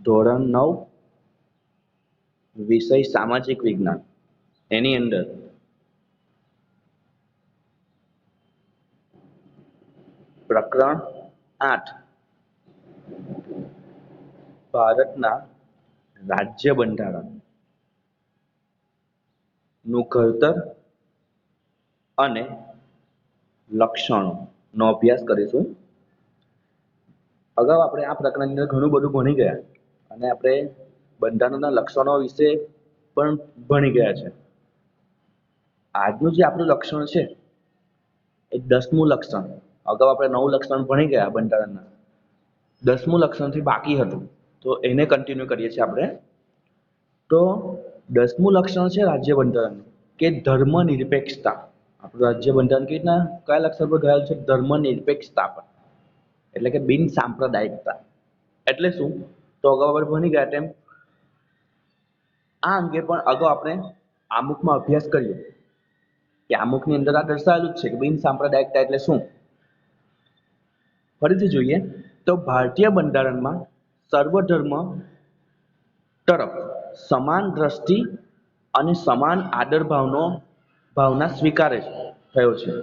ધોરણ 9 વિષય સામાજિક વિજ્ઞાન એની અંદર પ્રકરણ 8 ભારતના રાજ્ય બંધારણ નું ઘડતર અને લક્ષણો નો અભ્યાસ કરીશું. અગાઉ આપણે આ પ્રકરણની અંદર ઘણું બધું ભણી ગયા અને આપણે બંધારણના લક્ષણો વિશે પણ ભણી ગયા છે. આજનું જે આપણું લક્ષણ છે એ 10મું લક્ષણ. અગાઉ આપણે 9 લક્ષણ ભણી ગયા બંધારણના. 10મું લક્ષણથી બાકી હતું તો એને કન્ટિન્યુ કરીએ છીએ આપણે. તો 10મું લક્ષણ છે રાજ્ય બંધારણનું કે ધર્મ નિરપેક્ષતા. આપણું રાજ્ય બંધારણ કેવી રીતના કયા લક્ષણ પર ગયેલું છે? ધર્મ નિરપેક્ષતા પર, એટલે કે બિન સાંપ્રદાયિકતા. એટલે શું? તો અગાઉ આપણે ભણી ગયા તેમ આ અંગે પણ અગાઉ આપણે આમુખમાં અભ્યાસ કર્યો કે આમુખની અંદર આ દર્શાવેલું જ છે કે બિન સાંપ્રદાયિકતા એટલે શું. ફરીથી જોઈએ તો ભારતીય બંધારણમાં સર્વધર્મ તરફ સમાન દ્રષ્ટિ અને સમાન આદર ભાવના સ્વીકારે થયો છે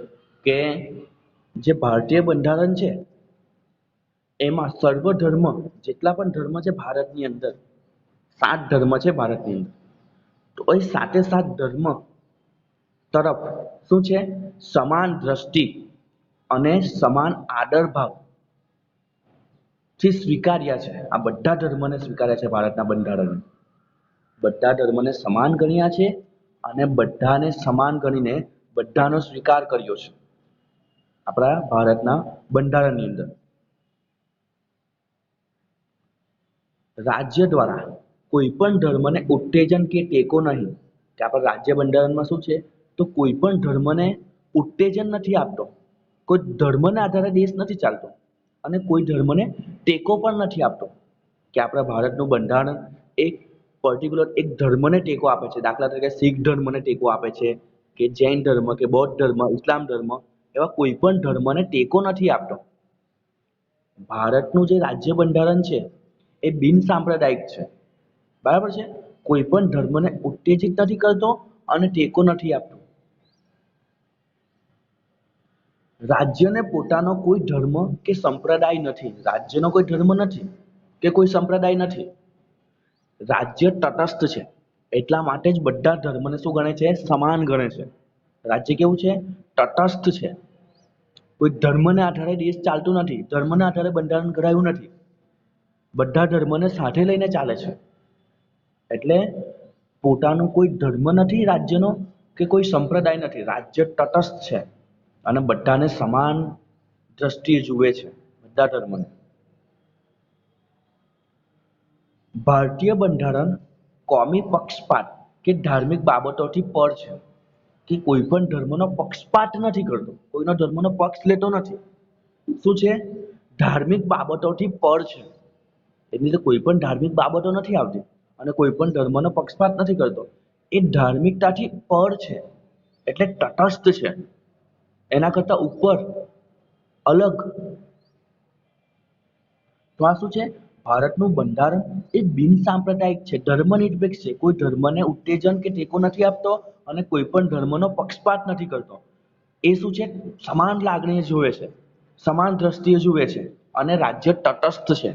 કે જે ભારતીય બંધારણ છે એમાં સર્વધર્મ જેટલા પણ ધર્મ છે ભારતની અંદર 7 ધર્મ છે ભારતની અંદર, તો એ 7 ધર્મ તરફ શું છે? સમાન દ્રષ્ટિ અને સમાન આદર ભાવ થી સ્વીકાર્યા છે. આ બધા ધર્મને સ્વીકાર્યા છે ભારતના બંધારણે. બધા ધર્મને સમાન ગણ્યા છે અને બધાને સમાન ગણીને બધાનો સ્વીકાર કર્યો છે આપણા ભારતના બંધારણની અંદર. રાજ્ય દ્વારા કોઈ પણ ધર્મને ઉત્તેજન કે ટેકો નહીં. કે આપણા રાજ્ય બંધારણમાં શું છે? તો કોઈ પણ ધર્મને ઉત્તેજન નથી આપતો. કોઈ ધર્મના આધારે દેશ નથી ચાલતો અને કોઈ ધર્મને ટેકો પણ નથી આપતો. કે આપણા ભારતનું બંધારણ એક પર્ટિક્યુલર એક ધર્મને ટેકો આપે છે. દાખલા તરીકે શીખ ધર્મને ટેકો આપે છે કે જૈન ધર્મ કે બૌદ્ધ ધર્મ, ઇસ્લામ ધર્મ, એવા કોઈ પણ ધર્મને ટેકો નથી આપતો. ભારતનું જે રાજ્ય બંધારણ છે એ બિન સાંપ્રદાયિક છે. બરાબર છે? કોઈ પણ ધર્મને ઉત્તેજિત નથી કરતો અને ટેકો નથી આપતો. રાજ્યને પોતાનો કોઈ ધર્મ કે સંપ્રદાય નથી. રાજ્યનો કોઈ ધર્મ નથી કે કોઈ સંપ્રદાય નથી. રાજ્ય તટસ્થ છે. એટલા માટે જ બધા ધર્મને શું ગણે છે? સમાન ગણે છે. રાજ્ય કેવું છે? તટસ્થ છે. કોઈ ધર્મને આધારે દેશ ચાલતું નથી. ધર્મના આધારે બંધારણ ઘડાયું નથી. બધા ધર્મને સાથે લઈને ચાલે છે. એટલે પોતાનો કોઈ ધર્મ નથી રાજ્યનો કે કોઈ સંપ્રદાય નથી. રાજ્ય તટસ્થ છે અને બધાને સમાન દ્રષ્ટિએ જુએ છે, બધા ધર્મને. ભારતીય બંધારણ કોમી પક્ષપાત કે ધાર્મિક બાબતોથી પર છે. કે કોઈ પણ ધર્મનો પક્ષપાત નથી કરતો, કોઈનો ધર્મનો પક્ષ લેતો નથી. શું છે? ધાર્મિક બાબતોથી પર છે. એટલે કોઈ પણ ધાર્મિક બાબતો નથી આવતી અને કોઈ પણ ધર્મનો પક્ષપાત નથી કરતો. એ ધાર્મિકતાથી પર છે એટલે તટસ્થ છે. એના કરતા ઉપર, અલગ. તો આ શું છે? ભારતનું બંધારણ એ બિન સાંપ્રદાયિક છે, ધર્મનિરપેક્ષ છે. કોઈ ધર્મને ઉત્તેજન કે ટેકો નથી આપતો અને કોઈ પણ ધર્મનો પક્ષપાત નથી કરતો. એ શું છે? સમાન લાગણીએ જુએ છે, સમાન દ્રષ્ટિએ જુએ છે અને રાજ્ય તટસ્થ છે.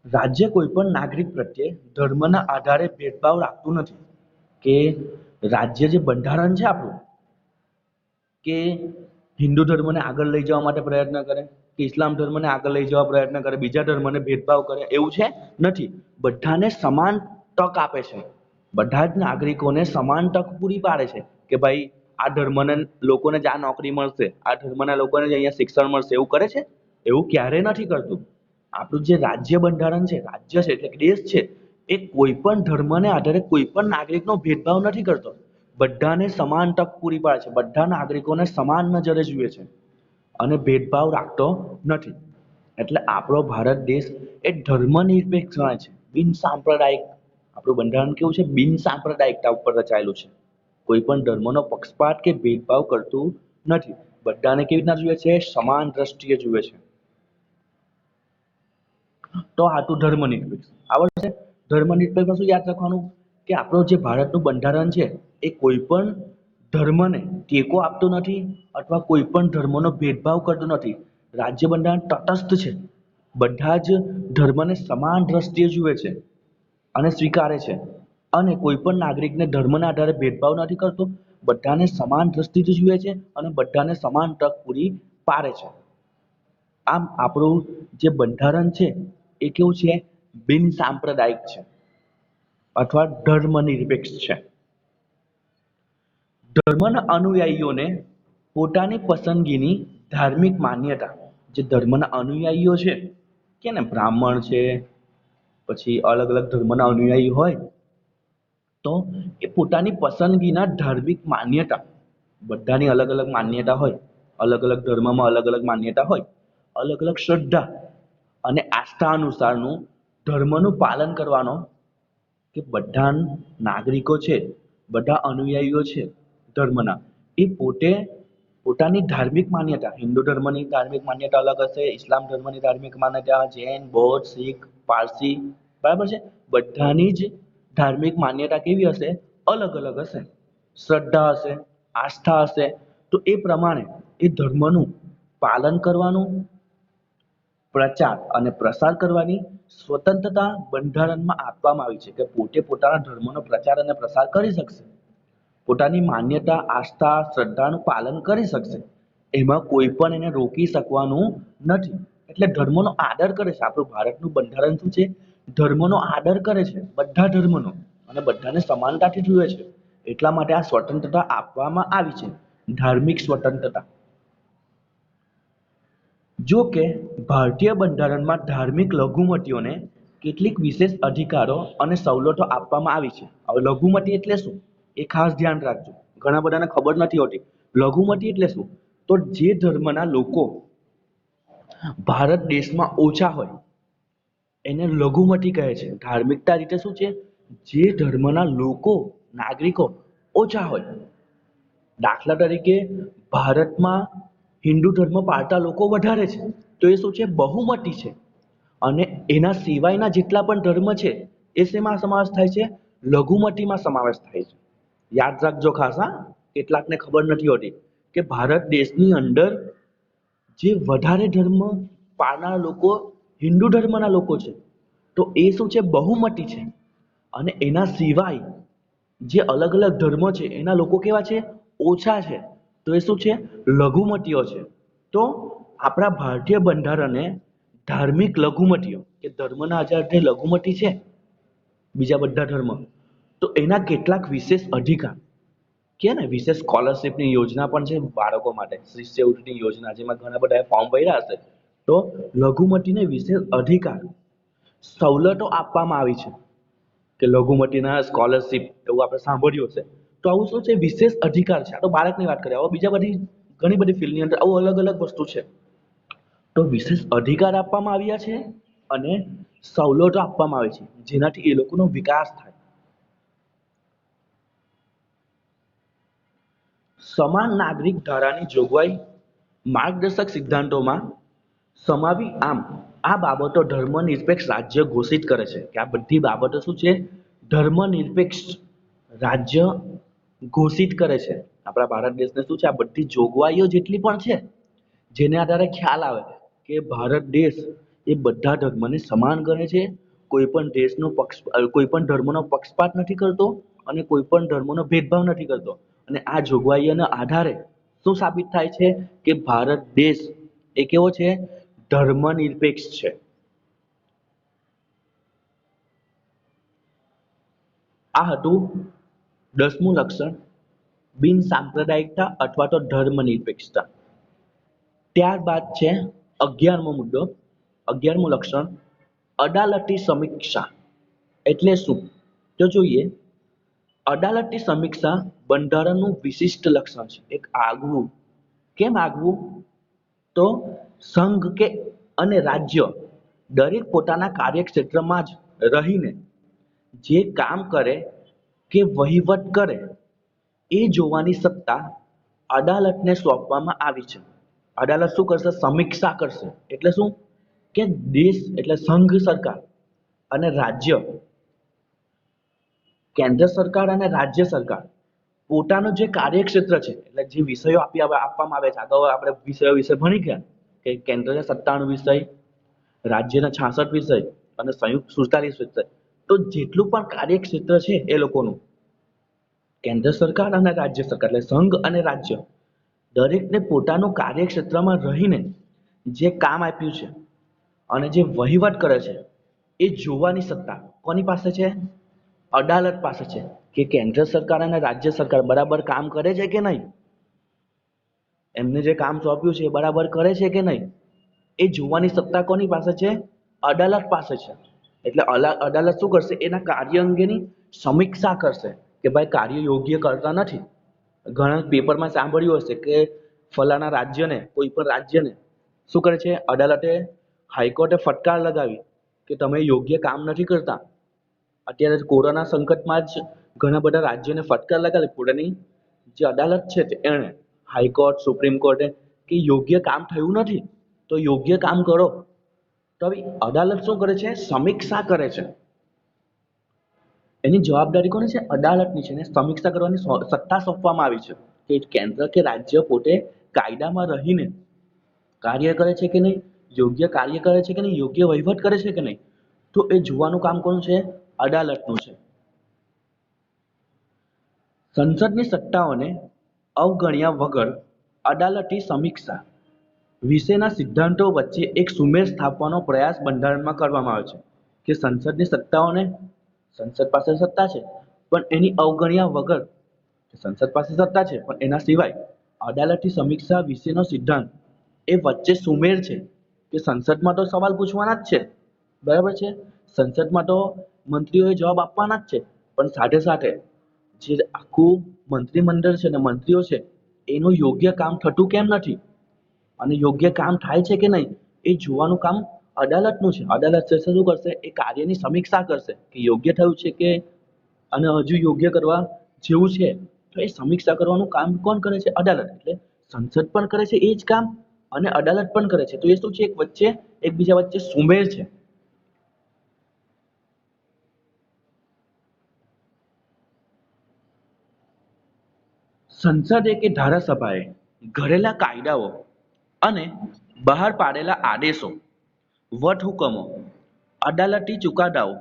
રાજ્ય કોઈ પણ નાગરિક પ્રત્યે ધર્મના આધારે ભેદભાવ રાખતું નથી. કે રાજ્ય જે બંધારણ છે આપણું, કે હિન્દુ ધર્મને આગળ લઈ જવા માટે પ્રયત્ન કરે કે ઇસ્લામ ધર્મને આગળ લઈ જવા પ્રયત્ન કરે, બીજા ધર્મને ભેદભાવ કરે, એવું છે નથી. બધાને સમાન તક આપે છે. બધા જ નાગરિકોને સમાન તક પૂરી પાડે છે કે ભાઈ આ ધર્મને લોકોને જ આ નોકરી મળશે, આ ધર્મના લોકોને જ અહીંયા શિક્ષણ મળશે. એવું કરે છે? એવું ક્યારે નથી કરતું. આપણું જે રાજ્ય બંધારણ છે, રાજ્ય છે એટલે દેશ છે, એ કોઈ પણ ધર્મને આધારે કોઈ પણ નાગરિકનો ભેદભાવ નથી કરતો. બધાને સમાન તક પૂરી પાડે છે. બધા નાગરિકોને સમાન નજરે જુએ છે અને ભેદભાવ રાખતો નથી. એટલે આપણો ભારત દેશ એ ધર્મનિરપેક્ષ ગણાય છે, બિન સાંપ્રદાયિક. આપણું બંધારણ કેવું છે? બિન સાંપ્રદાયિકતા ઉપર રચાયેલું છે. કોઈ પણ ધર્મનો પક્ષપાત કે ભેદભાવ કરતું નથી. બધાને કેવી રીતના જુએ છે? સમાન દ્રષ્ટિએ જુએ છે. તો આ હતું ધર્મનિરપેક્ષ. આવડશે? ધર્મનિરપેક્ષમાં શું યાદ રાખવાનું કે આપણું જે ભારતનું બંધારણ છે એ કોઈ પણ ધર્મને ટેકો આપતું નથી અથવા કોઈ પણ ધર્મનો ભેદભાવ કરતું નથી. રાજ્ય બંધારણ તટસ્થ છે. બધા જ ધર્મને સમાન દ્રષ્ટિએ જુએ છે અને સ્વીકારે છે, અને કોઈ પણ નાગરિકને ધર્મના આધારે ભેદભાવ નથી કરતો. બધાને સમાન દ્રષ્ટિથી જુએ છે અને બધાને સમાન તક પૂરી પાડે છે. આમ આપણું જે બંધારણ છે એ કેવું છે? બિન સાંપ્રદાયિક છે અથવા ધર્મનિરપેક્ષ છે. ધર્મના અનુયાયીઓને પોતાની પસંદગીની ધાર્મિક માન્યતા, જે ધર્મના અનુયાયીઓ છે કે ને બ્રાહ્મણ છે, પછી અલગ અલગ ધર્મના અનુયાયી હોય, તો એ પોતાની પસંદગીના ધાર્મિક માન્યતા, બધાની અલગ અલગ માન્યતા હોય, અલગ અલગ ધર્મમાં અલગ અલગ માન્યતા હોય, અલગ અલગ શ્રદ્ધા અને આસ્થા અનુસારનું ધર્મનું પાલન કરવાનો, કે બધા નાગરિકો છે, બધા અનુયાયીઓ છે ધર્મના, એ પોતે પોતાની ધાર્મિક માન્યતા, હિન્દુ ધર્મની ધાર્મિક માન્યતા અલગ હશે, ઇસ્લામ ધર્મની ધાર્મિક માન્યતા, જૈન, બૌદ્ધ, શીખ, પારસી, બરાબર છે, બધાની જ ધાર્મિક માન્યતા કેવી હશે? અલગ અલગ હશે, શ્રદ્ધા હશે, આસ્થા હશે. તો એ પ્રમાણે એ ધર્મનું પાલન કરવાનું, પ્રચાર અને પ્રસાર કરવાની સ્વતંત્રતા બંધારણમાં આપવામાં આવી છે, કે પોતે પોતાના ધર્મનો પ્રચાર અને પ્રસાર કરી શકશે, પોતાની માન્યતા, આસ્થા, શ્રદ્ધાનું પાલન કરી શકશે. એમાં કોઈ પણ એને રોકી શકવાનું નથી. એટલે ધર્મનો આદર કરે છે. આપણું ભારતનું બંધારણ શું છે? ધર્મનો આદર કરે છે, બધા ધર્મનો, અને બધાને સમાનતાથી જુએ છે. એટલા માટે આ સ્વતંત્રતા આપવામાં આવી છે, ધાર્મિક સ્વતંત્રતા. જો કે ભારતીય બંધારણમાં ધાર્મિક લઘુમતીઓને કેટલીક વિશેષ અધિકારો અને સવલતો આપવામાં આવી છે. હવે લઘુમતી એટલે શું એ ખાસ ધ્યાન રાખજો, ઘણા બધાને ખબર નથી હોતી. લઘુમતી એટલે શું? તો જે ધર્મના લોકો ભારત દેશમાં ઓછા હોય એને લઘુમતી કહે છે. ધાર્મિકતા રીતે શું છે? જે ધર્મના લોકો, નાગરિકો ઓછા હોય. દાખલા તરીકે ભારતમાં હિન્દુ ધર્મ પાળતા લોકો વધારે છે, તો એ શું છે? બહુમતી છે. અને એના સિવાયના જેટલા પણ ધર્મ છે એ શેમાં સમાવેશ થાય છે? લઘુમતીમાં સમાવેશ થાય છે. યાદ રાખજો ખાસ, હા, કેટલાકને ખબર નથી હોતી કે ભારત દેશની અંદર જે વધારે ધર્મ પાળનારા લોકો હિન્દુ ધર્મના લોકો છે, તો એ શું છે? બહુમતી છે. અને એના સિવાય જે અલગ અલગ ધર્મો છે એના લોકો કેવા છે? ઓછા છે. તો એ શું છે? લઘુમતીઓ છે. તો આપણા ભારતીય બંધારણે ધાર્મિક લઘુમતીઓ, કે ધર્મના આધારે લઘુમતી છે બીજા બધા ધર્મ, તો એના કેટલાક વિશેષ અધિકાર, કે ને વિશેષ સ્કોલરશિપની યોજના પણ છે બાળકો માટે, શિષ્યવૃત્તિની યોજના, જેમાં ઘણા બધા ફોર્મ ભર્યા હશે. તો લઘુમતીને વિશેષ અધિકાર, સવલતો આપવામાં આવી છે, કે લઘુમતીના સ્કોલરશિપ, એવું આપણે સાંભળ્યું હશે. તો આવું શું છે? વિશેષ અધિકાર છે. આ તો બાળકની વાત કરીએ, હવે બીજા બધી ઘણી બધી ફિલ્ડની અંદર આવું અલગ અલગ વસ્તુ છે. તો વિશેષ અધિકાર આપવામાં આવ્યા છે અને સવલતો આપવામાં આવી છે, જેનાથી એ લોકોનો વિકાસ થાય. સમાન નાગરિક ધારાની જોગવાઈ માર્ગદર્શક સિદ્ધાંતોમાં સમાવી. આમ આ બાબતો ધર્મનિરપેક્ષ રાજ્ય ઘોષિત કરે છે, કે આ બધી બાબતો શું છે? ધર્મનિરપેક્ષ રાજ્ય ઘોષિત કરે છે. આપણા ભારત દેશને શું છે? આ બધી જોગવાઈઓ જેટલી પણ છે, જેને આધારે ખ્યાલ આવે કે ભારત દેશ એ બધા ધર્મને સમાન ગણે છે, કોઈ પણ દેશનો કોઈ પણ ધર્મનો પક્ષપાત નથી કરતો અને કોઈ પણ ધર્મનો ભેદભાવ નથી કરતો. અને આ જોગવાઈઓના આધારે શું સાબિત થાય છે? કે ભારત દેશ એ કેવો છે? ધર્મનિરપેક્ષ છે. આ હતું 10મું લક્ષણ, બિન સાંપ્રદાયિકતા અથવા તો ધર્મનિરપેક્ષતા. ત્યારબાદ છે 11મો મુદ્દો, 11મું લક્ષણ, અદાલતી સમીક્ષા. એટલે શું? તો જોઈએ, અદાલતની સમીક્ષા બંધારણનું વિશિષ્ટ લક્ષણ છે, એક આગવું. કેમ આગવું? તો સંઘ કે અને રાજ્ય દરેક પોતાના કાર્યક્ષેત્રમાં જ રહીને જે કામ કરે કે વહીવટ કરે એ જોવાની સત્તા અદાલતને સોંપવામાં આવી છે. અદાલત શું કરશે? સમીક્ષા કરશે. એટલે શું? કે દેશ એટલે સંઘ સરકાર અને રાજ્ય, કેન્દ્ર સરકાર અને રાજ્ય સરકાર પોતાનું જે કાર્યક્ષેત્ર છે એટલે જે વિષયો આપવામાં આવે છે, આગળ આપણે વિષયો વિશે ભણી ગયા કે કેન્દ્રના 97 વિષય, રાજ્યના 66 વિષય અને સંયુક્ત 47 વિષય. તો જેટલું પણ કાર્યક્ષેત્ર છે એ લોકોનું, કેન્દ્ર સરકાર અને રાજ્ય સરકાર એટલે સંઘ અને રાજ્ય દરેકને પોતાનું કાર્યક્ષેત્રમાં રહીને જે કામ આપ્યું છે અને જે વહીવટ કરે છે એ જોવાની સત્તા કોની પાસે છે? અદાલત પાસે છે કે કેન્દ્ર સરકાર અને રાજ્ય સરકાર બરાબર કામ કરે છે કે નહીં, એમને જે કામ સોંપ્યું છે એ બરાબર કરે છે કે નહીં, એ જોવાની સત્તા કોની પાસે છે? અદાલત પાસે છે. એટલે અદાલત શું કરશે? એના કાર્ય અંગેની સમીક્ષા કરશે કે ભાઈ કાર્ય યોગ્ય કરતા નથી. ઘણા પેપરમાં સાંભળ્યું હશે કે ફલાણા રાજ્યને, કોઈ પણ રાજ્યને શું કરે છે? અદાલતે, હાઈકોર્ટે ફટકાર લગાવી કે તમે યોગ્ય કામ નથી કરતા. અત્યારે કોરોના સંકટમાં જ ઘણા બધા રાજ્યોને ફટકાર લગાવી પોતાની જે અદાલત છે એણે, હાઈકોર્ટ, સુપ્રીમ કોર્ટે, કે યોગ્ય કામ થયું નથી તો યોગ્ય કામ કરો. તો હવે અદાલત શું કરે છે? સમીક્ષા કરે છે. એની જવાબદારી કોની છે? અદાલતની છે. અને સમીક્ષા કરવાની સત્તા સોંપવામાં આવી છે કે કેન્દ્ર કે રાજ્ય પોતે કાયદામાં રહીને કાર્ય કરે છે કે નહીં, યોગ્ય કાર્ય કરે છે કે નહીં, યોગ્ય વહીવટ કરે છે કે નહીં, તો એ જોવાનું કામ કોનું છે? અદાલતનું છે. સંસદની સત્તાઓને અવગણ્યા વગર અદાલતી સમીક્ષા વિશેના સિદ્ધાંતો વચ્ચે એક સુમેળ સ્થાપવાનો પ્રયાસ બંધારણમાં કરવામાં આવે છે કે સંસદની સત્તાઓને, સંસદ પાસે સત્તા છે પણ એની અવગણ્યા વગર, સંસદ પાસે સત્તા છે પણ એના સિવાય અદાલતી સમીક્ષા વિશેનો સિદ્ધાંત એ વચ્ચે સુમેળ છે કે સંસદમાં તો સવાલ પૂછવાના જ છે, બરાબર છે, સંસદમાં તો મંત્રીઓએ જવાબ આપવાના જ છે, પણ સાથે સાથે જે આખું મંત્રીમંડળ છે ને મંત્રીઓ છે એનું યોગ્ય કામ થતું કેમ નથી અને યોગ્ય કામ થાય છે કે નહીં એ જોવાનું કામ અદાલતનું છે. અદાલત શું કરશે? એ કાર્યની સમીક્ષા કરશે કે યોગ્ય થયું છે કે અને હજુ યોગ્ય કરવા જેવું છે. તો એ સમીક્ષા કરવાનું કામ કોણ કરે છે? અદાલત. એટલે સંસદ પણ કરે છે એ જ કામ અને અદાલત પણ કરે છે. તો એ શું છે? એક વચ્ચે, એકબીજા વચ્ચે સુમેળ છે. સંસદે કે ધારાસભાએ ઘડેલા કાયદાઓ અને બહાર પાડેલા આદેશો, વટહુકમો, અદાલતી ચુકાદાઓ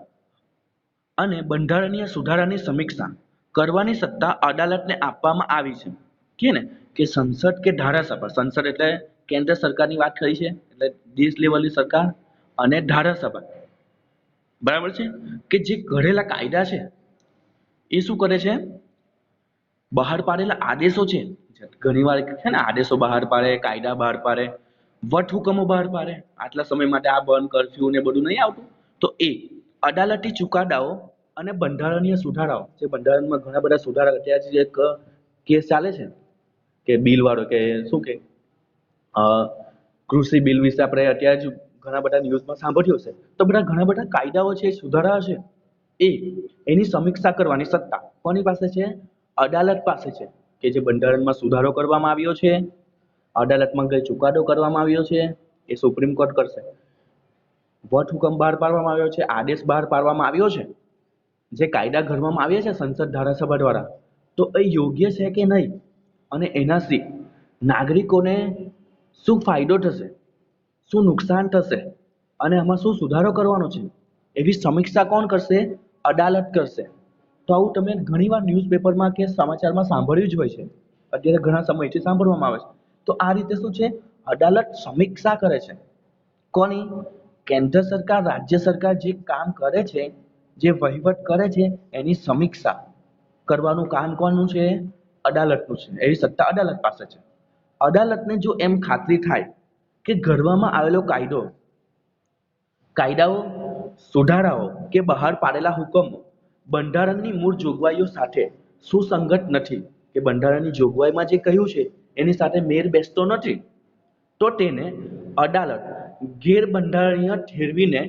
અને બંધારણીય સુધારાની સમીક્ષા કરવાની સત્તા અદાલતને આપવામાં આવી છે. કે ને કે સંસદ કે ધારાસભા, સંસદ એટલે કેન્દ્ર સરકારની વાત કરી છે એટલે દેશ લેવલની સરકાર, અને ધારાસભા, બરાબર છે, કે જે ઘડેલા કાયદા છે એ શું કરે છે? બહાર પાડેલા આદેશો છે, ઘણી વાર છે ને આદેશો બહાર પાડે, કાયદા બહાર પાડે, વટહુકમો બહાર પાડે, આટલા સમય માટે આ બંધ, કરફ્યુ ને બધું નહીં આવતું, તો એ અદાલતી ચુકાદાઓ અને બંધારણીય સુધારાઓ, જે બંધારણમાં ઘણા બધા સુધારા, અત્યારે એક કેસ ચાલે છે કે બિલ વાળો કે શું કે કૃષિ બિલ વિશે આપણે અત્યારે જ ઘણા બધા ન્યૂઝમાં સાંભળ્યું હશે. તો બધા ઘણા બધા કાયદાઓ છે, સુધારા છે, એ એની સમીક્ષા કરવાની સત્તા કોની પાસે છે? અદાલત પાસે છે. કે જે બંધારણમાં સુધારો કરવામાં આવ્યો છે, અદાલતમાં કઈ ચુકાદો કરવામાં આવ્યો છે, એ સુપ્રીમ કોર્ટ કરશે. વટહુકમ બહાર પાડવામાં આવ્યો છે, આદેશ બહાર પાડવામાં આવ્યો છે, જે કાયદા ઘડવામાં આવ્યા છે સંસદ, ધારાસભા દ્વારા, તો એ યોગ્ય છે કે નહીં અને એનાથી નાગરિકોને શું ફાયદો થશે, શું નુકસાન થશે અને આમાં શું સુધારો કરવાનો છે, એવી સમીક્ષા કોણ કરશે? અદાલત કરશે. તો આવું તમે ઘણીવાર ન્યૂઝપેપરમાં કે સમાચારમાં સાંભળ્યું જ હોય છે, અત્યારે ઘણા સમયથી સાંભળવામાં આવે છે. તો આ રીતે શું છે? અદાલત સમીક્ષા કરે છે. કોની? કેન્દ્ર સરકાર, રાજ્ય સરકાર જે કામ કરે છે, જે વહીવટ કરે છે, એની સમીક્ષા કરવાનું કામ કોનું છે? અદાલતનું છે. એવી સત્તા અદાલત પાસે છે. અદાલતને જો એમ ખાતરી થાય કે ઘડવામાં આવેલો કાયદાઓ, સુધારાઓ કે બહાર પાડેલા હુકમો બંધારણની મૂળ જોગવાઈઓ સાથે સુસંગત નથી, કે બંધારણની જોગવાઈમાં જે કહ્યું છે એની સાથે મેળ બેસતો નથી, તો તેને અદાલત ગેરબંધારણીય ઠેરવીને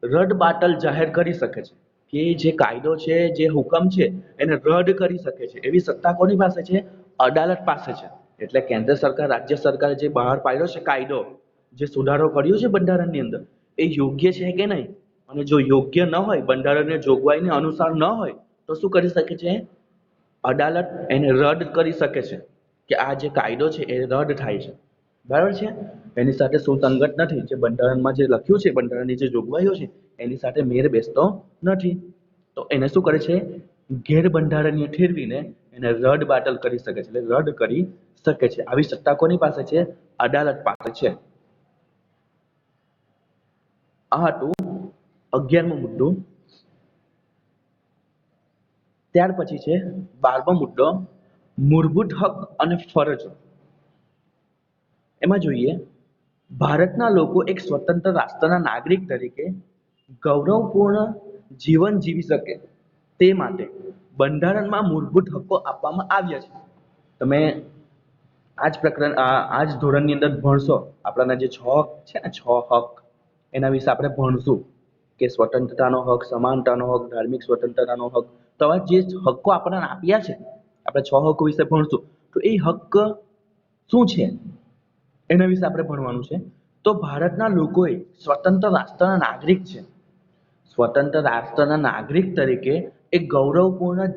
રદબાતલ જાહેર કરી શકે છે. કે જે કાયદો છે, જે હુકમ છે, એને રદ કરી શકે છે. એવી સત્તા કોની પાસે છે? અદાલત પાસે છે. એટલે કેન્દ્ર સરકાર, રાજ્ય સરકારે જે બહાર પાડ્યો છે કાયદો, જે સુધારો કર્યો છે બંધારણની અંદર, એ યોગ્ય છે કે નહીં, અને જો યોગ્ય ન હોય, બંધારણીય જોગવાઈને અનુસાર ન હોય, તો શું કરી શકે છે? અદાલત એને રદ કરી શકે છે કે આ જે કાયદો છે એ રદ થાય છે. બરાબર છે? એની સાથે સુસંગત નથી, જે બંધારણમાં જે લખ્યું છે, બંધારણની જે જોગવાઈઓ છે એની સાથે મેળ બેસતો નથી. તો એને શું કરે છે? ગેરબંધારણીય ઠેરવીને એને રદ બાતલ કરી શકે છે, એટલે રદ કરી શકે છે. આવી સત્તા કોની પાસે છે? અદાલત પાસે છે. આ હતું 11મો મુદ્દો. ત્યાર પછી છે 12મો મુદ્દો, મૂળભૂત હક અને ફરજો. એમાં જોઈએ, ભારતના લોકો એક સ્વતંત્ર રાષ્ટ્રના નાગરિક તરીકે ગૌરવપૂર્ણ જીવન જીવી શકે તે માટે બંધારણમાં મૂળભૂત હક્કો આપવામાં આવ્યા છે. તમે આ જ ધોરણની અંદર ભણશો, આપણાના જે 6 હક છે ને, 6 હક, એના વિશે આપણે ભણશું કે સ્વતંત્રતાનો હક, સમાનતાનો હક, ધાર્મિક સ્વતંત્રતાનો હક. તો આ જે હક્કો આપણને આપ્યા છે, આપણે 6 હકો વિશે ભણશું. તો એ હક શું છે એના વિશે આપણે ભણવાનું છે. તો ભારતના લોકોએ સ્વતંત્ર રાષ્ટ્રના નાગરિક છે. સ્વતંત્ર રાષ્ટ્રના નાગરિક તરીકે એ ગૌરવપૂર્ણ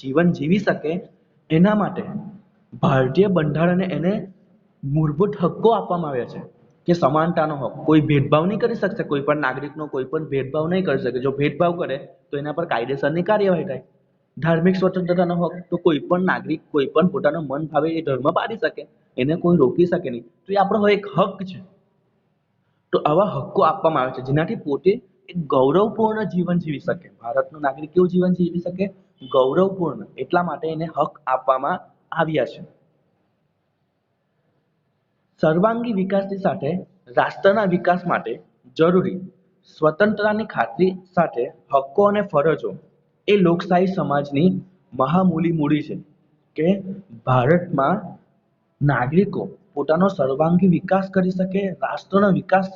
જીવન જીવી શકે એના માટે ભારતીય બંધારણે એને મૂળભૂત હક્કો આપવામાં આવ્યા છે. કે સમાનતાનો હક, કોઈ ભેદભાવ નહીં કરી શકશે, કોઈ પણ નાગરિકનો કોઈ પણ ભેદભાવ નહીં કરી શકે. જો ભેદભાવ કરે તો એના પર કાયદેસરની કાર્યવાહી થાય. ધાર્મિક સ્વતંત્રતાનો હક, તો કોઈ પણ નાગરિક કોઈ પણ પોતાનો મન ભાવે એ ધર્મ પાળી શકે, એને કોઈ રોકી શકે નહીં. તો એ આપણો એક હક છે. તો આવા હક્કો આપવામાં આવે છે જેનાથી પોતે એક ગૌરવપૂર્ણ જીવન જીવી શકે. ભારતનો નાગરિક કેવું જીવન જીવી શકે? ગૌરવપૂર્ણ. એટલા માટે એને હક આપવામાં આવ્યા છે. સર્વાંગી વિકાસની સાથે રાષ્ટ્રના વિકાસ માટે જરૂરી સ્વતંત્રતાની ખાતરી સાથે હક્કો અને ફરજો એ લોકશાહી સમાજની મહામૂલી મૂડી છે. કે ભારતમાં નાગરિકો પોતાનો સર્વાંગી વિકાસ કરી શકે, રાષ્ટ્રના વિકાસ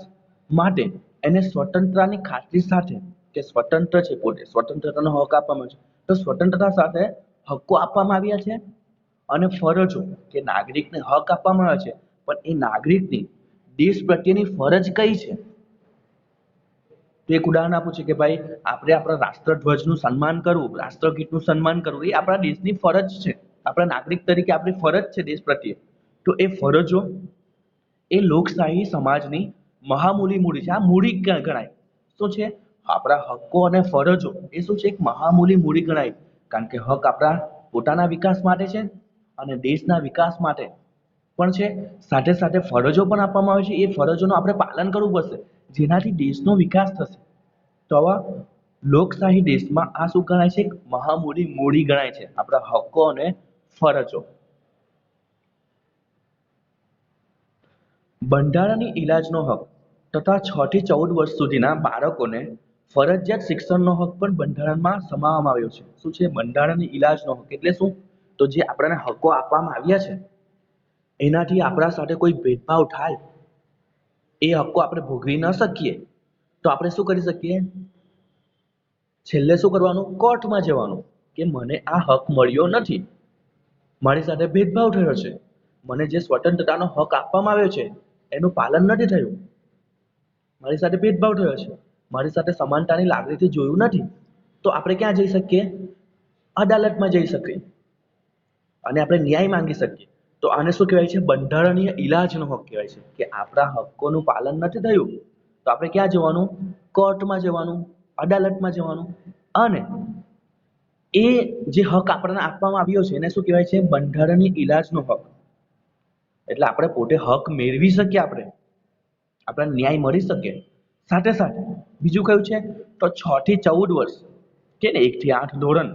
માટે એને સ્વતંત્રતાની ખાતરી સાથે, કે સ્વતંત્ર છે, પોતે સ્વતંત્રતાનો હક આપવામાં છે, તો સ્વતંત્રતા સાથે હક્કો આપવામાં આવ્યા છે. અને ફરજો, કે નાગરિકને હક આપવામાં આવે છે, પણ એ નાગરિકની દેશ પ્રત્યેની ફરજ કઈ છે? તો એક ઉદાહરણ આપું છું કે ભાઈ, આપણે આપણા રાષ્ટ્રધ્વજનું સન્માન કરવું, રાષ્ટ્રગીતનું સન્માન કરવું, એ આપણા દેશની ફરજ છે. આપણા નાગરિક તરીકે આપણી ફરજ છે દેશ પ્રત્યે. તો એ ફરજો એ લોકશાહી સમાજની મહામૂલી મૂડી છે. આ મૂડી ગણાય. શું છે? આપણા હક્કો અને ફરજો એ શું છે? એક મહામૂલી મૂડી ગણાય. કારણ કે હક આપણા પોતાના વિકાસ માટે છે અને દેશના વિકાસ માટે પણ છે. સાથે સાથે ફરજો પણ આપવામાં આવે છે. એ ફરજોનું આપણે પાલન કરવું પડશે, જેનાથી દેશનો વિકાસ થશે. તો આવા લોકશાહી દેશમાં આ શું ગણાય છે? મહામૂલી મૂડી ગણાય છે, આપણા હક્કો અને ફરજો. બંધારણીય ઇલાજનો હક તથા 6 થી 14 વર્ષ સુધીના બાળકોને ફરજિયાત શિક્ષણનો હક પણ બંધારણમાં સમાવવામાં આવ્યો છે. શું છે? બંધારણીય ઇલાજનો હક એટલે શું? તો જે આપણને હક્કો આપવામાં આવ્યા છે એનાથી આપણા સાથે કોઈ ભેદભાવ થાય, એ હક્કો આપણે ભોગવી ન શકીએ, તો આપણે શું કરી શકીએ? છેલ્લે શું કરવાનું? કોર્ટમાં જવાનું કે મને આ હક મળ્યો નથી, મારી સાથે ભેદભાવ થયો છે, મને જે સ્વતંત્રતાનો હક આપવામાં આવ્યો છે એનું પાલન નથી થયું, મારી સાથે ભેદભાવ થયો છે, મારી સાથે સમાનતાની લાગણીથી જોયું નથી. તો આપણે ક્યાં જઈ શકીએ? અદાલતમાં જઈ શકીએ અને આપણે ન્યાય માંગી શકીએ. તો આને શું કહેવાય છે? બંધારણીય ઇલાજનો હક કહેવાય છે. કે આપણા હક્કોનું પાલન નથી થયું તો આપણે ક્યાં જવાનું? કોર્ટમાં જવાનું, અદાલતમાં જવાનું. અને એ જે હક આપણને આપવામાં આવ્યો છે એને શું કહેવાય છે? બંધારણીય ઇલાજનો હક. એટલે આપણે પોતે હક મેળવી શકીએ, આપણને ન્યાય મળી શકે. સાથે સાથે બીજું કયું છે? તો 6 થી 14 વર્ષ, કે 1 થી 8 ધોરણ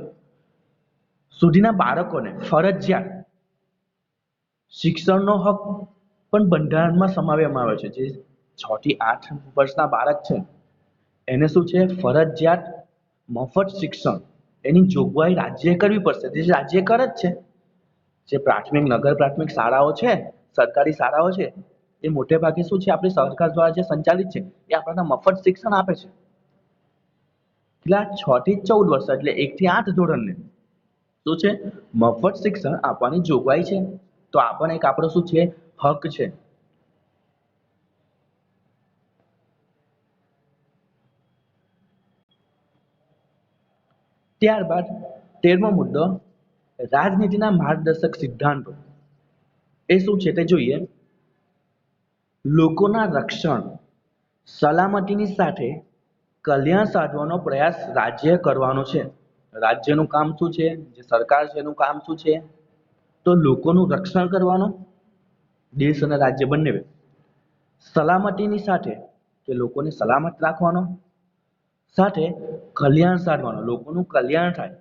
સુધીના બાળકોને ફરજિયાત શિક્ષણનો હક પણ બંધારણમાં સમાવવામાં આવે છે. જે 6 થી 8 વર્ષના બાળક છે એને શું છે? ફરજિયાત મફત શિક્ષણ એની જોગવાઈ રાજ્યએ કરવી પડશે. જે રાજ્ય કરે જ છે. જે પ્રાથમિક, નગર પ્રાથમિક શાળાઓ છે, સરકારી શાળાઓ છે, એ મોટે ભાગે શું છે? આપણી સરકાર દ્વારા જે સંચાલિત છે એ આપણને મફત શિક્ષણ આપે છે. એટલા 6 થી 14 વર્ષ એટલે 1 થી 8 ધોરણને શું છે? મફત શિક્ષણ આપવાની જોગવાઈ છે. તો આ પણ એક આપણો શું છે? હક છે. ત્યારબાદ 13મો મુદ્દો, રાજનીતિના માર્ગદર્શક સિદ્ધાંતો. એ શું છે તે જોઈએ. લોકોના રક્ષણ, સલામતીની સાથે કલ્યાણ સાધવાનો પ્રયાસ રાજ્ય કરવાનો છે. રાજ્યનું કામ શું છે? જે સરકાર છે એનું કામ શું છે? તો લોકોનું રક્ષણ કરવાનું, દેશ અને રાજ્ય બંને. સલામતીની સાથે કે લોકોને સલામત રાખવાનો, સાથે કલ્યાણ સાધવાનો, લોકોનું કલ્યાણ થાય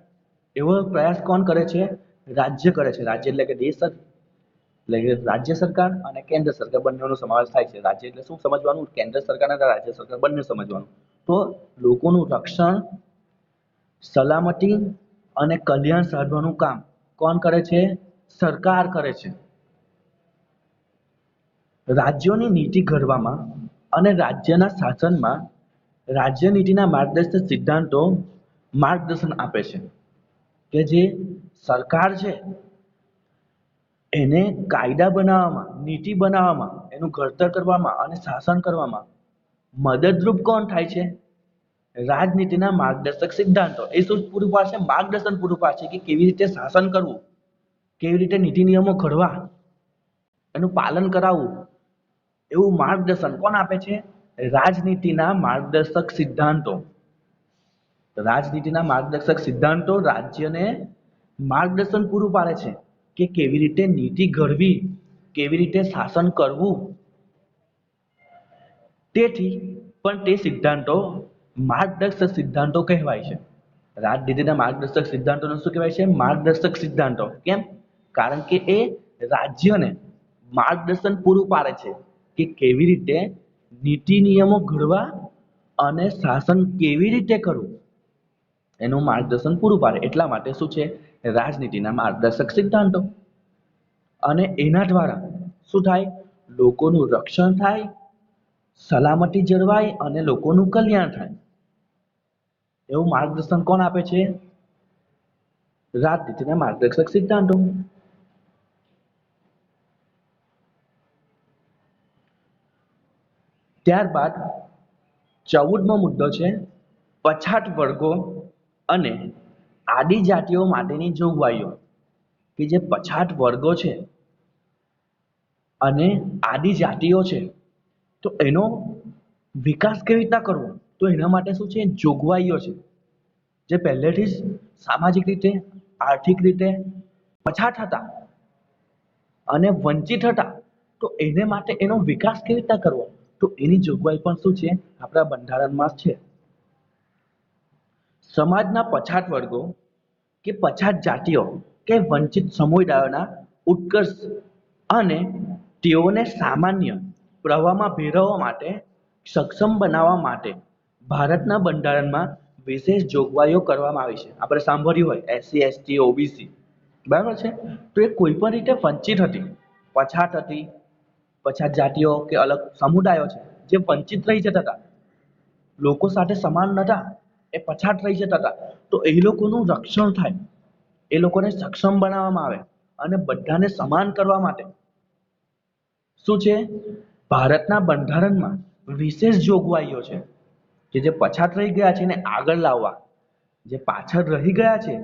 એવો પ્રયાસ કોણ કરે છે? રાજ્ય કરે છે. રાજ્ય એટલે કે દેશ, એટલે કે રાજ્ય સરકાર અને કેન્દ્ર સરકાર બંનેનો સમાવેશ થાય છે. રાજ્ય એટલે શું સમજવાનું? કેન્દ્ર સરકાર અને રાજ્ય સરકાર બંને સમજવાનું. તો લોકોનું રક્ષણ, સલામતી અને કલ્યાણ સાધવાનું કામ કોણ કરે છે? સરકાર કરે છે. રાજ્યોની નીતિ ઘડવામાં અને રાજ્યના શાસનમાં રાજ્યનીતિના માર્ગદર્શક સિદ્ધાંતો માર્ગદર્શન આપે છે. કે જે સરકાર છે એને કાયદા બનાવવામાં, નીતિ બનાવવામાં, એનું ઘડતર કરવામાં અને શાસન કરવામાં મદદરૂપ કોણ થાય છે? રાજનીતિના માર્ગદર્શક સિદ્ધાંતો. એ શું પૂરું પાડશે? માર્ગદર્શન પૂરું પાડશે કે કેવી રીતે શાસન કરવું, કેવી રીતે નીતિ નિયમો ઘડવા, એનું પાલન કરાવવું, એવું માર્ગદર્શન કોણ આપે છે? રાજનીતિના માર્ગદર્શક સિદ્ધાંતો. રાજનીતિના માર્ગદર્શક સિદ્ધાંતો રાજ્યને માર્ગદર્શન પૂરું પાડે છે કે કેવી રીતે નીતિ ઘડવી, કેવી રીતે શાસન કરવું. તેથી પણ તે સિદ્ધાંતો માર્ગદર્શક સિદ્ધાંતો કહેવાય છે. રાજનીતિના માર્ગદર્શક સિદ્ધાંતોને શું કહેવાય છે? માર્ગદર્શક સિદ્ધાંતો. કેમ? કારણ કે એ રાજ્યને માર્ગદર્શન પૂરું પાડે છે કે કેવી રીતે નીતિ નિયમો ઘડવા અને શાસન કેવી રીતે કરવું, એનું માર્ગદર્શન પૂરું પાડે. એટલા માટે શું છે? રાજનીતિના માર્ગદર્શક સિદ્ધાંતો. અને એના દ્વારા શું થાય? લોકોનું રક્ષણ થાય, સલામતી જળવાય અને લોકોનું કલ્યાણ થાય. એવું માર્ગદર્શન કોણ આપે છે? રાજનીતિના માર્ગદર્શક સિદ્ધાંતો. ત્યારબાદ 14મો મુદ્દો છે પછાત વર્ગો અને આદિજાતિઓ માટેની જોગવાઈઓ. કે જે પછાત વર્ગો છે અને આદિજાતિઓ છે તો એનો વિકાસ કેવી રીતના કરવો, તો એના માટે શું છે? જોગવાઈઓ છે. જે પહેલેથી જ સામાજિક રીતે, આર્થિક રીતે પછાત હતા અને વંચિત હતા, તો એને માટે એનો વિકાસ કેવી રીતના કરવો, તો એની જોગવાઈ પણ શું છે? આપણા બંધારણમાં છે. સમાજના પછાત વર્ગો કે પછાત જાતિઓ કે વંચિત સમુદાયોના ઉત્કર્ષ અને તેઓને સામાન્ય પ્રવાહમાં ભેળવવા માટે સક્ષમ બનાવવા માટે ભારતના બંધારણમાં વિશેષ જોગવાઈઓ કરવામાં આવી છે. આપણે સાંભળ્યું હોય એસસી, એસટી, ઓબીસી, બરાબર છે. તો એ કોઈ પણ રીતે વંચિત હતી, પછાત હતી, પછાત જાતિઓ કે અલગ સમુદાયો છે જે વંચિત રહી જતા હતા, લોકો સાથે સમાન નતા, એ પછાત રહી જતા હતા. તો એ લોકોનું રક્ષણ થાય, એ લોકોને સક્ષમ બનાવવામાં આવે અને બધાને સમાન કરવા માટે શું છે? ભારતના બંધારણમાં વિશેષ જોગવાઈઓ છે કે જે પછાત રહી ગયા છે એને આગળ લાવવા, જે પાછળ રહી ગયા છે,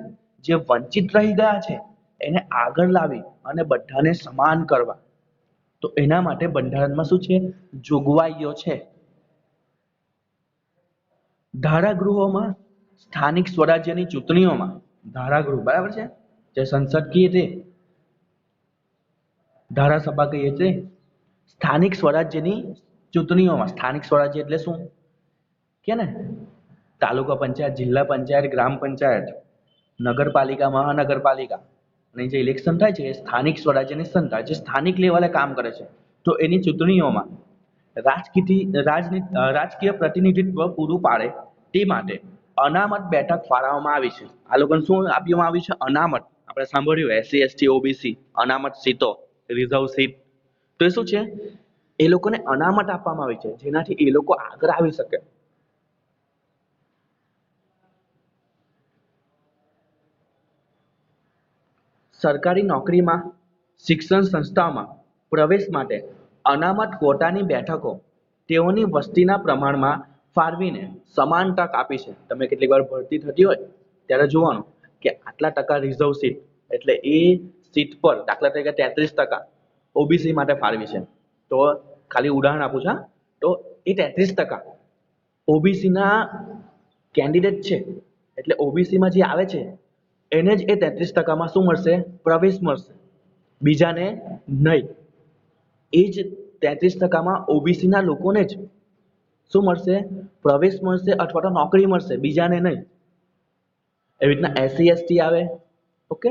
જે વંચિત રહી ગયા છે એને આગળ લાવી અને બધાને સમાન કરવા. તો એના માટે બંધારણમાં શું છે? જોગવાઈઓ છે. ધારાગૃહોમાં સ્થાનિક સ્વરાજ્યની ચૂંટણીઓમાં, ધારાગૃહ બરાબર છે, જે સંસદ કહીએ તે, ધારાસભા કહીએ તે, સ્થાનિક સ્વરાજ્યની ચૂંટણીઓમાં, સ્થાનિક સ્વરાજ્ય એટલે શું કે ને? તાલુકા પંચાયત, જિલ્લા પંચાયત, ગ્રામ પંચાયત, નગરપાલિકા, મહાનગરપાલિકા, અને જે ઇલેક્શન થાય છે એ સ્થાનિક સ્વરાજ્યની સંસ્થા જે સ્થાનિક લેવલે કામ કરે છે. તો એની ચૂંટણીઓમાં રાજકીય પ્રતિનિધિત્વ પૂરું પાડે તે માટે અનામત બેઠક ફાળવવામાં આવી છે. આ લોકોને શું આપવામાં આવ્યું છે? અનામત. આપણે સાંભળ્યું એસસી, એસટી, ઓબીસી, અનામત સીટો, રિઝર્વ સીટ. તો એ શું છે? એ લોકોને અનામત આપવામાં આવી છે જેનાથી એ લોકો આગળ આવી શકે. સરકારી નોકરીમાં, શિક્ષણ સંસ્થાઓમાં પ્રવેશ માટે અનામત કોટાની બેઠકો તેઓની વસ્તીના પ્રમાણમાં ફાળવીને સમાન તક આપી છે. તમે કેટલીક વાર ભરતી થતી હોય ત્યારે જોવાનું કે આટલા ટકા રિઝર્વ સીટ, એટલે એ સીટ પર દાખલા તરીકે 33% ઓબીસી માટે ફાળવી છે. તો ખાલી ઉદાહરણ આપું છું, તો એ 33% ઓબીસી ના કેન્ડિડેટ છે, એટલે ઓબીસી માં જે આવે છે એને જ એ 33%માં શું મળશે? પ્રવેશ મળશે, બીજાને નહીં. એ જ 33%માં ઓબીસી ના લોકોને જ શું મળશે? પ્રવેશ મળશે અથવા તો નોકરી મળશે, બીજાને નહીં. એવી રીતના એસસી એસટી આવે, ઓકે,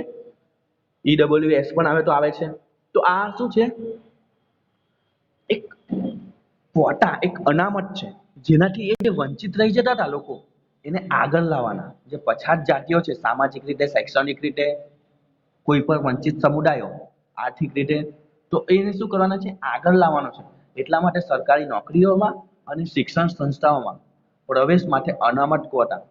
ઈડબ્લ્યુએસ પણ આવે તો આવે છે. તો આ શું છે? એક ક્વોટા, એક અનામત છે, જેનાથી એ વંચિત રહી જતા હતા લોકો એને આગળ લાવવાના. જે પછાત જાતિઓ છે, સામાજિક રીતે, શૈક્ષણિક રીતે, કોઈ પણ વંચિત સમુદાયો આર્થિક રીતે, તો એને શું કરવાના છે? આગળ લાવવાનો છે. એટલા માટે સરકારી નોકરીઓમાં અને શિક્ષણ સંસ્થાઓમાં પ્રવેશ માટે અનામત ક્વોટા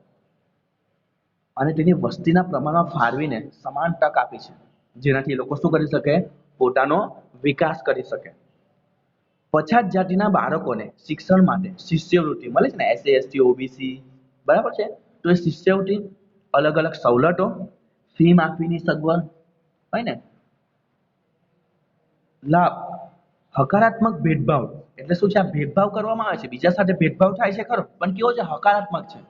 અને તેની વસ્તીના પ્રમાણમાં ફાળવીને સમાન તક આપી છે, જેનાથી એ લોકો શું કરી શકે? પોતાનો વિકાસ કરી શકે. પછાત જાતિના બાળકોને શિક્ષણ માટે શિષ્યવૃત્તિ મળે છે ને, એસસી એસટી ઓબીસી, બરાબર છે. તો એ શિષ્યવૃત્તિ, અલગ અલગ સવલતો, ફી માફીની સગવડ હોય ને, લાભ, હકારાત્મક ભેદભાવ. એટલે શું છે? આ ભેદભાવ કરવામાં આવે છે, બીજા સાથે ભેદભાવ થાય છે ખરો, પણ કેવો છે? હકારાત્મક છે.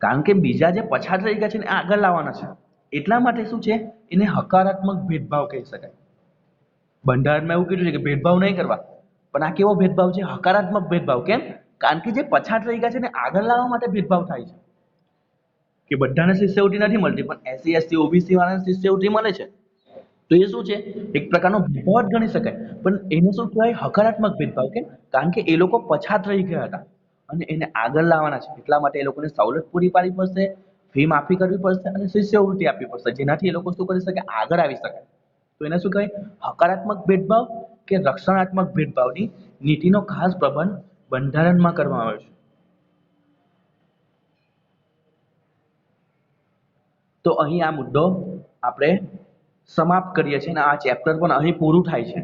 કારણ કે બીજા જે પછાત રહી ગયા છે ને આગળ લાવવાના છે, એટલા માટે શું છે? એને હકારાત્મક ભેદભાવ કહી શકાય. બંધારણમાં એવું કીધું છે કે ભેદભાવ નહીં કરવા, પણ આ કેવો ભેદભાવ છે? હકારાત્મક ભેદભાવ. કેમ? કારણ કે જે પછાત રહી ગયા છે ને આગળ લાવવા માટે ભેદભાવ થાય છે. કે બધાને શિષ્યવૃત્તિ નથી મળતી, પણ એસસી એસટી ઓબીસી વાળાને શિષ્યવૃત્તિ મળે છે. તો એ શું છે? એક પ્રકારનો ભેદભાવ જ ગણી શકાય, પણ એને શું કહેવાય? હકારાત્મક ભેદભાવ. કેમ? કારણ કે એ લોકો પછાત રહી ગયા હતા અને એને આગળ લાવવાના છે, એટલા માટે એ લોકોને સવલત પૂરી પાડવી પડશે, ફી માફી કરવી પડશે અને શિષ્યવૃત્તિ આપવી પડશે, જેનાથી એ લોકો શું કરી શકે? આગળ આવી શકે. તો એને શું કહેવાય? હકારાત્મક ભેદભાવ કે રક્ષણાત્મક ભેદભાવની નીતિનો ખાસ પ્રબંધ બંધારણમાં કરવામાં આવ્યો છે. તો અહીં આ મુદ્દો આપણે સમાપ્ત કરીએ છીએ અને આ ચેપ્ટર પણ અહીં પૂરું થાય છે.